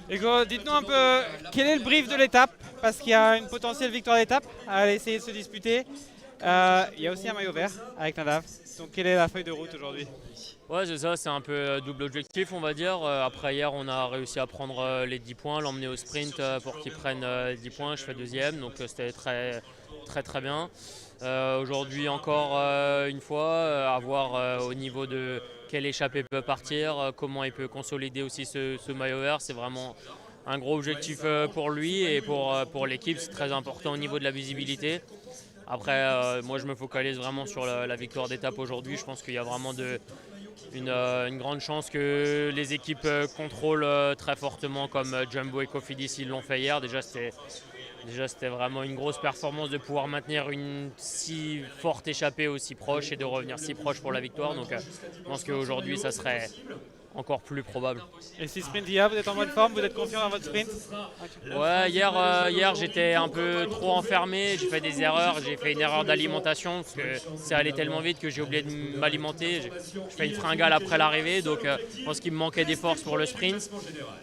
Hugo, dites-nous un peu quel est le brief de l'étape, parce qu'il y a une potentielle victoire d'étape à essayer de se disputer. Il y a aussi un maillot vert avec Nadav. Donc quelle est la feuille de route aujourd'hui? Ouais, c'est ça, c'est un peu double objectif, on va dire. Après hier, on a réussi à prendre les 10 points, l'emmener au sprint pour qu'il prenne 10 points. Je fais deuxième, donc c'était très, très, très bien. Aujourd'hui, encore une fois, à voir au niveau de quelle échappée peut partir, comment il peut consolider aussi ce maillot vert. C'est vraiment un gros objectif pour lui et pour l'équipe. C'est très important au niveau de la visibilité. Après, moi, je me focalise vraiment sur la victoire d'étape aujourd'hui. Je pense qu'il y a vraiment une grande chance que les équipes contrôlent très fortement comme Jumbo et Cofidis ils l'ont fait hier. Déjà, c'était vraiment une grosse performance de pouvoir maintenir une si forte échappée aussi proche et de revenir si proche pour la victoire. Donc, je pense qu'aujourd'hui, ça serait encore plus probable. Et si sprint d'IA, vous êtes en bonne forme, vous êtes confiant dans votre sprint? Ouais, hier j'étais un peu trop enfermé, j'ai fait des erreurs, j'ai fait une erreur d'alimentation parce que ça allait tellement vite que j'ai oublié de m'alimenter. J'ai fait une fringale après l'arrivée, donc je pense qu'il me manquait des forces pour le sprint.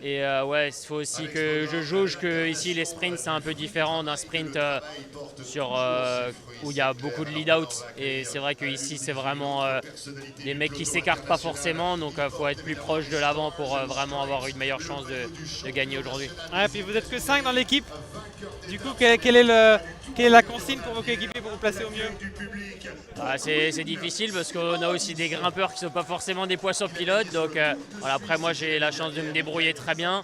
Et ouais, il faut aussi que je jauge que ici les sprints c'est un peu différent d'un sprint où il y a beaucoup de lead-out. Et c'est vrai qu'ici c'est vraiment les mecs qui s'écartent pas forcément, donc il faut être plus proche de l'avant pour vraiment avoir une meilleure chance de gagner aujourd'hui. Ouais, puis vous n'êtes que 5 dans l'équipe. Du coup, quelle est la consigne pour vos coéquipiers pour vous placer au mieux? C'est difficile parce qu'on a aussi des grimpeurs qui ne sont pas forcément des poissons pilotes. Donc voilà, après moi j'ai la chance de me débrouiller très bien.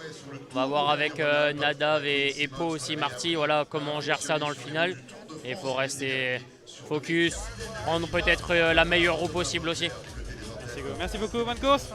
On va voir avec Nadav et Po aussi, Marty, voilà, comment on gère ça dans le final. Et il faut rester focus, prendre peut-être la meilleure roue possible aussi. Merci beaucoup, bonne course.